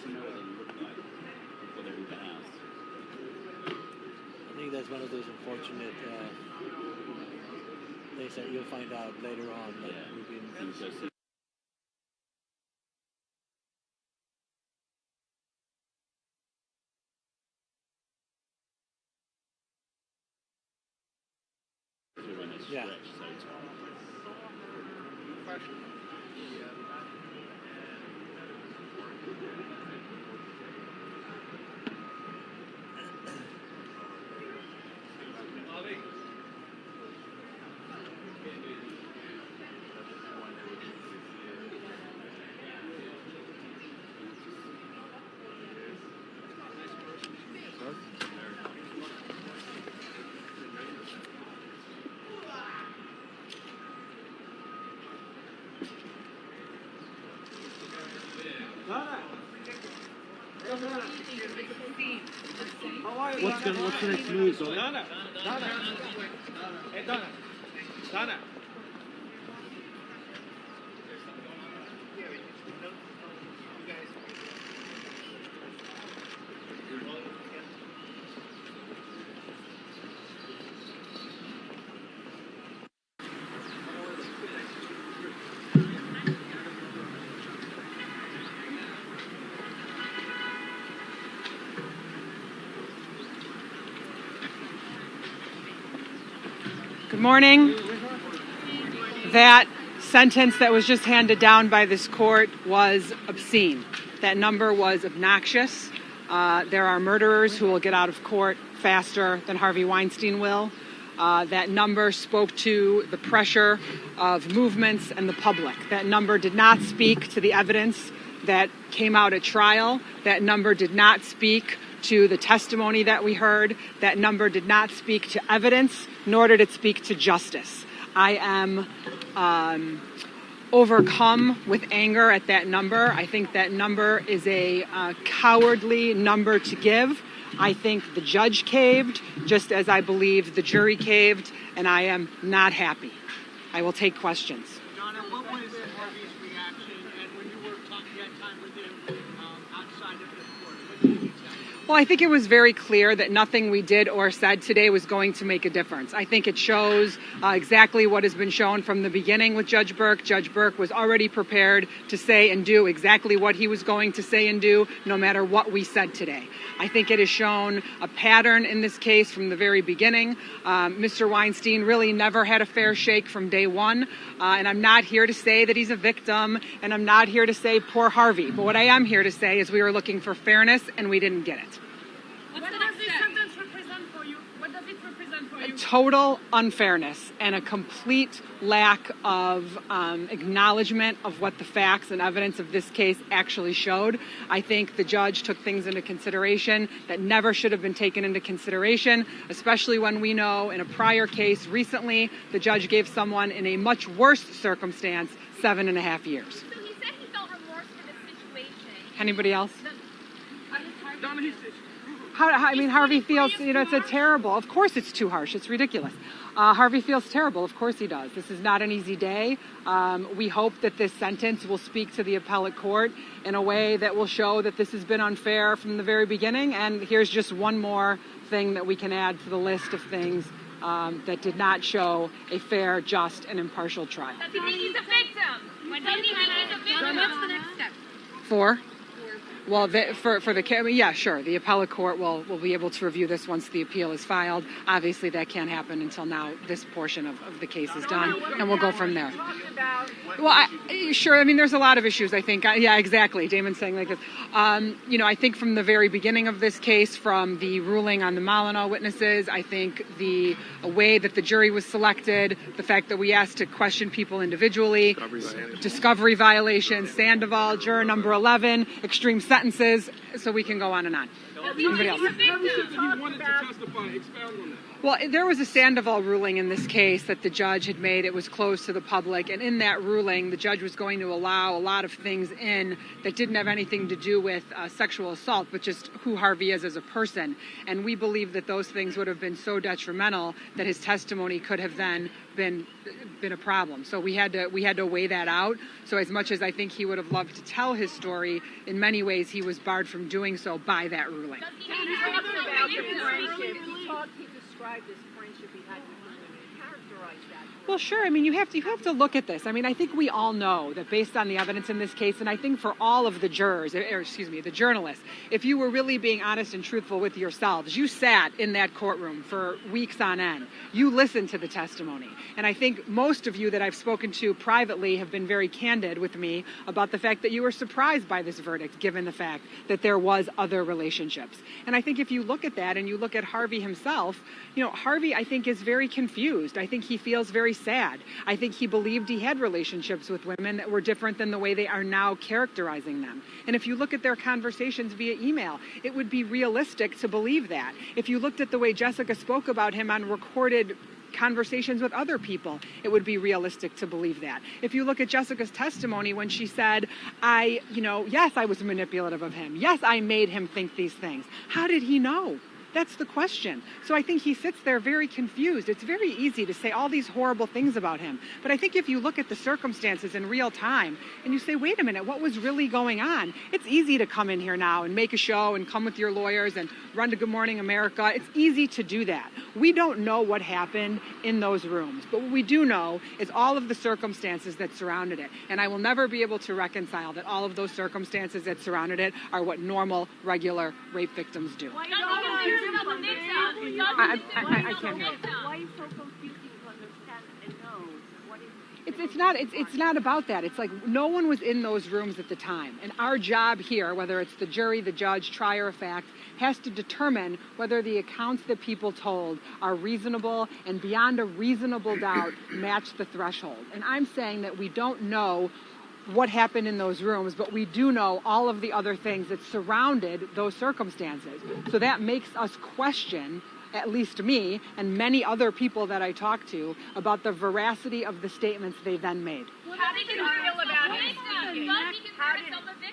to know what they look like before they're even asked. I think that's one of those unfortunate things that you'll find out later on. Yeah. When they stretch, so it's What's the next move? Donna. Hey, Donna. Good morning. That sentence that was just handed down by this court was obscene. That number was obnoxious. There are murderers who will get out of court faster than Harvey Weinstein will. That number spoke to the pressure of movements and the public. That number did not speak to the evidence that came out at trial. That number did not speak to the testimony that we heard. That number did not speak to evidence, nor did it speak to justice. I am overcome with anger at that number. I think that number is a cowardly number to give. I think the judge caved, just as I believe the jury caved, and I am not happy. I will take questions. Donna, what was Harvey's reaction, and when you were talking that time with him outside of the court, what did he tell you? Well, I think it was very clear that nothing we did or said today was going to make a difference. I think it shows exactly what has been shown from the beginning with Judge Burke. Judge Burke was already prepared to say and do exactly what he was going to say and do, no matter what we said today. I think it has shown a pattern in this case from the very beginning. Mr. Weinstein really never had a fair shake from day one. And I'm not here to say that he's a victim, and I'm not here to say poor Harvey. But what I am here to say is we were looking for fairness, and we didn't get it. What does this sentence represent for you? What does it represent for you? Total unfairness and a complete lack of acknowledgement of what the facts and evidence of this case actually showed. I think the judge took things into consideration that never should have been taken into consideration, especially when we know in a prior case recently, the judge gave someone in a much worse circumstance 7.5 years. So he said he felt remorse for the situation. Anybody else? Harvey feels, it's a terrible. Of course it's too harsh. It's ridiculous. Harvey feels terrible. Of course he does. This is not an easy day. We hope that this sentence will speak to the appellate court in a way that will show that this has been unfair from the very beginning. And here's just one more thing that we can add to the list of things that did not show a fair, just, and impartial trial. Does he think he's a victim? When does he think he's a victim? What's the next step? Well, yeah, sure. The appellate court will be able to review this once the appeal is filed. Obviously, that can't happen until now this portion of the case is done, and we'll go from there. Well, sure. There's a lot of issues, I think. Yeah, exactly. Damon's saying like this. I think from the very beginning of this case, from the ruling on the Malinaw witnesses, I think the way that the jury was selected, the fact that we asked to question people individually, discovery violations, Sandoval, juror number 11, extreme sentences, so we can go on and on. Anybody else? He wanted to testify. Expound on that. Well, there was a Sandoval ruling in this case that the judge had made. It was closed to the public. And in that ruling, the judge was going to allow a lot of things in that didn't have anything to do with sexual assault, but just who Harvey is as a person. And we believe that those things would have been so detrimental that his testimony could have then been a problem. So we had to weigh that out. So as much as I think he would have loved to tell his story, in many ways he was barred from doing so by that ruling. He talks about the friendship. He described this friendship he had with women. Characterize that. Well, sure. I mean, you have to look at this. I mean, I think we all know that based on the evidence in this case, and I think for all of the jurors, the journalists, if you were really being honest and truthful with yourselves, you sat in that courtroom for weeks on end. You listened to the testimony. And I think most of you that I've spoken to privately have been very candid with me about the fact that you were surprised by this verdict, given the fact that there was other relationships. And I think if you look at that and you look at Harvey himself, Harvey, I think, is very confused. I think he feels very sad. I think he believed he had relationships with women that were different than the way they are now characterizing them. And if you look at their conversations via email, it would be realistic to believe that. If you looked at the way Jessica spoke about him on recorded conversations with other people, it would be realistic to believe that. If you look at Jessica's testimony when she said, yes, I was manipulative of him. Yes, I made him think these things. How did he know? That's the question. So I think he sits there very confused. It's very easy to say all these horrible things about him. But I think if you look at the circumstances in real time and you say, wait a minute, what was really going on? It's easy to come in here now and make a show and come with your lawyers and run to Good Morning America. It's easy to do that. We don't know what happened in those rooms. But what we do know is all of the circumstances that surrounded it. And I will never be able to reconcile that all of those circumstances that surrounded it are what normal, regular rape victims do. I can't hear. Why are you so confused to understand and know what is? It's not about that. It's like no one was in those rooms at the time. And our job here, whether it's the jury, the judge, trier of fact, has to determine whether the accounts that people told are reasonable and beyond a reasonable doubt match the threshold. And I'm saying that we don't know what happened in those rooms, but we do know all of the other things that surrounded those circumstances. So that makes us question, at least me and many other people that I talk to, about the veracity of the statements they then made. How did you feel about him speaking?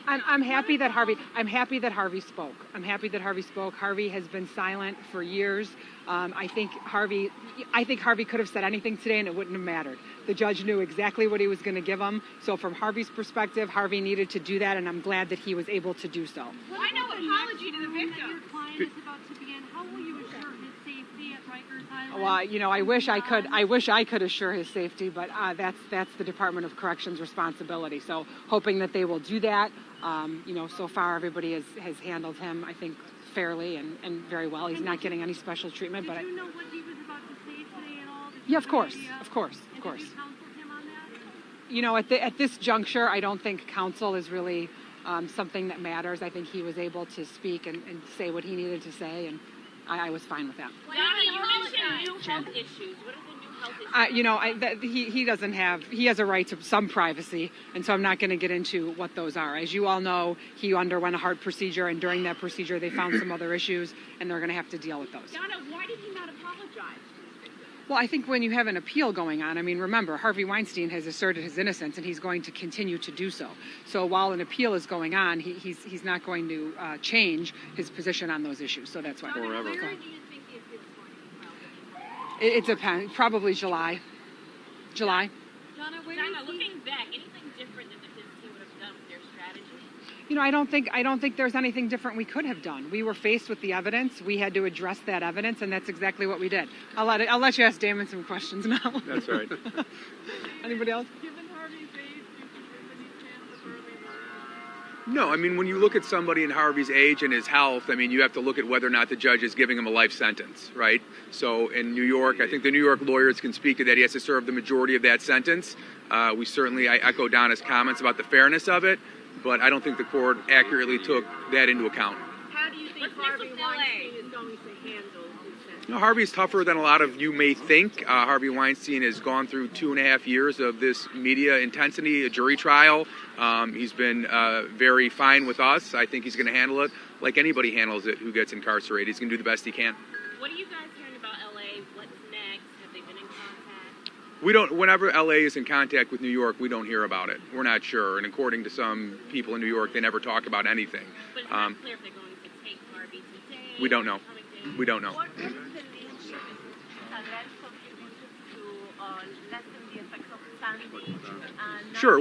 I'm happy that Harvey spoke. I'm happy that Harvey spoke. Harvey has been silent for years. I think Harvey could have said anything today and it wouldn't have mattered. The judge knew exactly what he was going to give him. So from Harvey's perspective, Harvey needed to do that, and I'm glad that he was able to do so. I know apology to the victim. Your client is about to begin. How will you assure his safety at Rikers Island? Well, I wish I could assure his safety, but that's the Department of Corrections' responsibility. So hoping that they will do that. So far everybody has handled him, I think, fairly and very well. He's not getting any special treatment. Did you know what he was about to say today at all? Yeah, of course. Did you counsel him on that? At this juncture, I don't think counsel is really something that matters. I think he was able to speak and say what he needed to say, and I was fine with that. Donna, you mentioned new health issues. What are the new health issues? He has a right to some privacy, and so I'm not going to get into what those are. As you all know, he underwent a heart procedure, and during that procedure, they found some other issues, and they're going to have to deal with those. Donna, why did he not apologize? Well, I think when you have an appeal going on, remember, Harvey Weinstein has asserted his innocence, and he's going to continue to do so. So while an appeal is going on, he's not going to change his position on those issues. So that's why. Forever. Where do you think it's going to be? It depends. Probably July. Donna, looking back, anything different than the his team would have done with their strategy? I don't think there's anything different we could have done. We were faced with the evidence. We had to address that evidence, and that's exactly what we did. I'll let you ask Damon some questions now. That's all right. Anybody else? given Harvey's age, do you think there's any chance of early No, when you look at somebody in Harvey's age and his health, you have to look at whether or not the judge is giving him a life sentence, right? So in New York, I think the New York lawyers can speak to that. He has to serve the majority of that sentence. I echo Donna's comments about the fairness of it, but I don't think the court accurately took that into account. How do you think Harvey Weinstein is going to handle his sentence? Harvey's tougher than a lot of you may think. Harvey Weinstein has gone through 2.5 years of this media intensity, a jury trial. He's been very fine with us. I think he's going to handle it like anybody handles it who gets incarcerated. He's going to do the best he can. What are you guys hearing about LA We don't. Whenever LA is in contact with New York, we don't hear about it. We're not sure. And according to some people in New York, they never talk about anything. But it's not clear if they're going to take Harvey today. We don't know. We don't know. What is the link alleged contributed to lessen the effects of Sandy? Sure.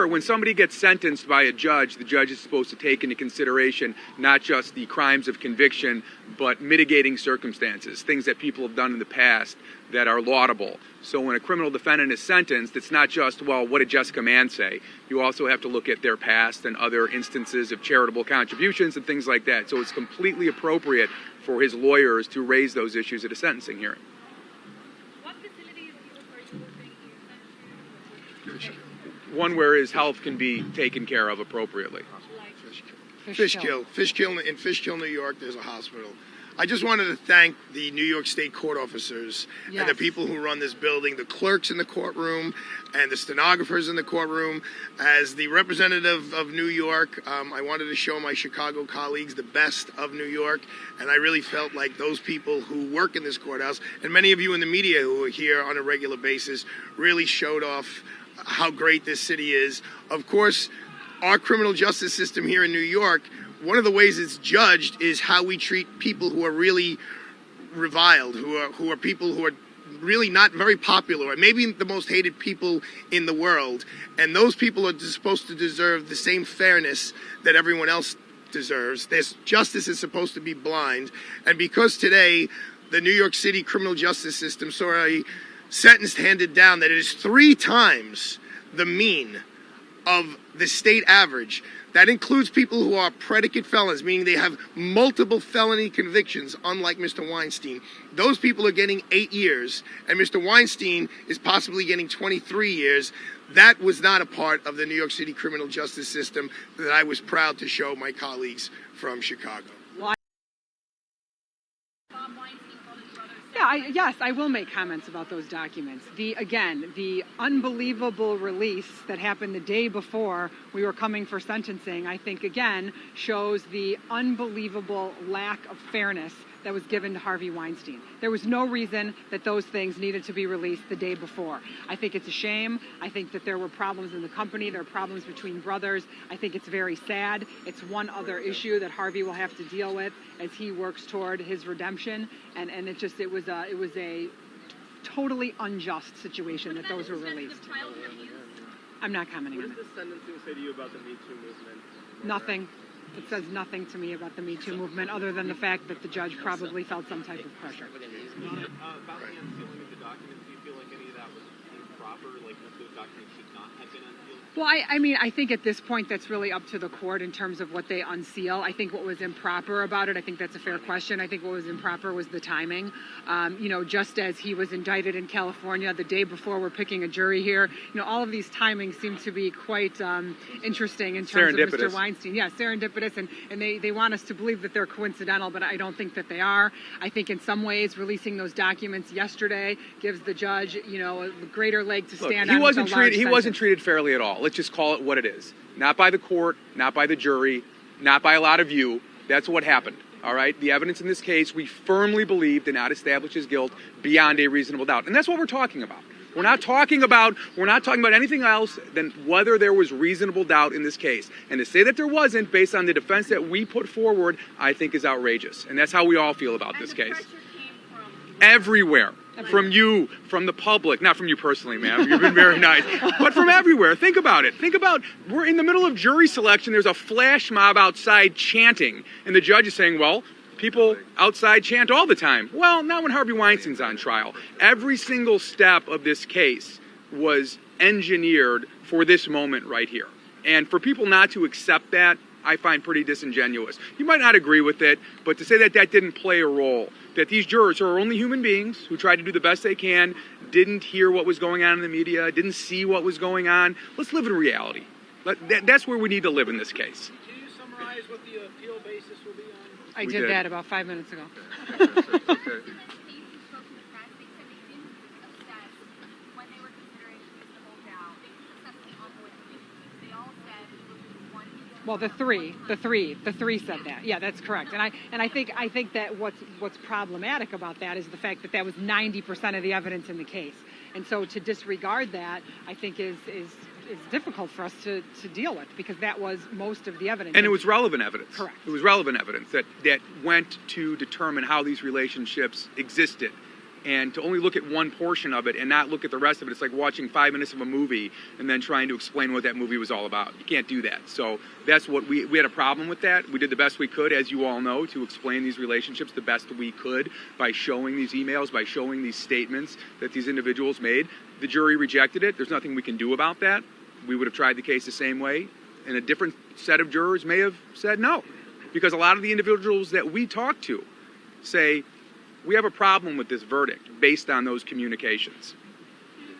When somebody gets sentenced by a judge, the judge is supposed to take into consideration not just the crimes of conviction, but mitigating circumstances, things that people have done in the past that are laudable. So when a criminal defendant is sentenced, it's not just, well, what did Jessica Mann say? You also have to look at their past and other instances of charitable contributions and things like that. So it's completely appropriate for his lawyers to raise those issues at a sentencing hearing. What facility is he referring to? One where his health can be taken care of appropriately. Fishkill, in Fishkill, New York, there's a hospital. I just wanted to thank the New York State court officers and the people who run this building, the clerks in the courtroom and the stenographers in the courtroom. As the representative of New York, I wanted to show my Chicago colleagues the best of New York, and I really felt like those people who work in this courthouse, and many of you in the media who are here on a regular basis, really showed off how great this city is. Of course, our criminal justice system here in New York, one of the ways it's judged is how we treat people who are really reviled, who are people who are really not very popular, or maybe the most hated people in the world. And those people are supposed to deserve the same fairness that everyone else deserves. Justice is supposed to be blind. And because today the New York City criminal justice system saw a sentence handed down that is 3 times the mean of the state average. That includes people who are predicate felons, meaning they have multiple felony convictions, unlike Mr. Weinstein. Those people are getting 8 years, and Mr. Weinstein is possibly getting 23 years. That was not a part of the New York City criminal justice system that I was proud to show my colleagues from Chicago. Yes, I will make comments about those documents. The unbelievable release that happened the day before we were coming for sentencing, I think, again, shows the unbelievable lack of fairness that was given to Harvey Weinstein. There was no reason that those things needed to be released the day before. I think it's a shame. I think that there were problems in the company. There are problems between brothers. I think it's very sad. It's one other issue that Harvey will have to deal with as he works toward his redemption. And it was a totally unjust situation that those were released. I'm not commenting on it. What does the sentencing say to you about the Me Too movement? Nothing. It says nothing to me about the Me Too movement, other than the fact that the judge probably felt some type of pressure. About the unsealing of the documents, do you feel like any of that was improper? Like those documents should not have been unsealed? Well, I think at this point that's really up to the court in terms of what they unseal. I think what was improper about it, I think that's a fair question. I think what was improper was the timing. Just as he was indicted in California the day before we're picking a jury here, all of these timings seem to be quite interesting in terms of Mr. Weinstein. Yeah, serendipitous, and they want us to believe that they're coincidental, but I don't think that they are. I think in some ways releasing those documents yesterday gives the judge, a greater leg to stand on. He wasn't treated fairly at all. Let's just call it what it is. Not by the court, not by the jury, not by a lot of you. That's what happened. All right? The evidence in this case, we firmly believe did not establish his guilt beyond a reasonable doubt. And that's what we're talking about. We're not talking about anything else than whether there was reasonable doubt in this case. And to say that there wasn't based on the defense that we put forward, I think is outrageous. And that's how we all feel about this case. Everywhere. From you, from the public, not from you personally, ma'am. You've been very nice. But from everywhere. Think about it. We're in the middle of jury selection. There's a flash mob outside chanting. And the judge is saying, well, people outside chant all the time. Well, not when Harvey Weinstein's on trial. Every single step of this case was engineered for this moment right here. And for people not to accept that, I find pretty disingenuous. You might not agree with it, but to say that that didn't play a role, that these jurors who are only human beings who tried to do the best they can, didn't hear what was going on in the media, didn't see what was going on. Let's live in reality. That's where we need to live in this case. Can you summarize what the appeal basis will be on? I did that about 5 minutes ago. Okay. Well, the three said that. Yeah, that's correct. And I think that what's problematic about that is the fact that was 90% of the evidence in the case. And so to disregard that, I think is difficult for us to deal with, because that was most of the evidence. And it was relevant evidence. Correct. It was relevant evidence that went to determine how these relationships existed. And to only look at one portion of it and not look at the rest of it, it's like watching 5 minutes of a movie and then trying to explain what that movie was all about. You can't do that. So that's what we had a problem with that. We did the best we could, as you all know, to explain these relationships the best we could by showing these emails, by showing these statements that these individuals made. The jury rejected it. There's nothing we can do about that. We would have tried the case the same way, and a different set of jurors may have said no, because a lot of the individuals that we talk to say, we have a problem with this verdict based on those communications. Even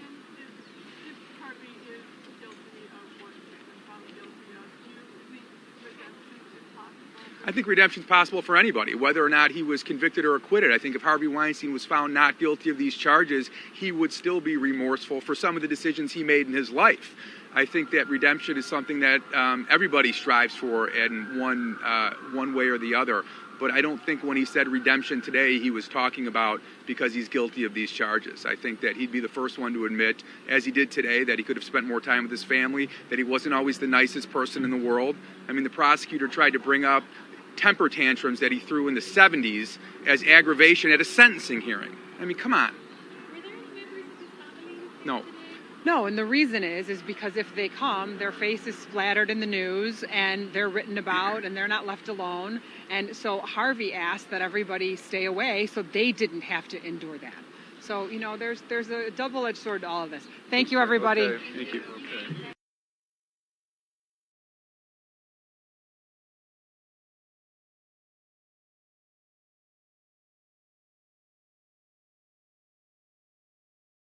if Harvey is guilty of what he's been found guilty of, do you think redemption is possible? I think redemption is possible for anybody, whether or not he was convicted or acquitted. I think if Harvey Weinstein was found not guilty of these charges, he would still be remorseful for some of the decisions he made in his life. I think that redemption is something that everybody strives for in one way or the other. But I don't think when he said redemption today, he was talking about because he's guilty of these charges. I think that he'd be the first one to admit, as he did today, that he could have spent more time with his family, that he wasn't always the nicest person in the world. I mean, the prosecutor tried to bring up temper tantrums that he threw in the 70s as aggravation at a sentencing hearing. I mean, come on. Were there any members of his family No. No, and the reason is because if they come, their face is splattered in the news and they're written about and they're not left alone. And so Harvey asked that everybody stay away so they didn't have to endure that. So, there's a double-edged sword to all of this. Thank you, everybody. Okay. Thank you. Okay.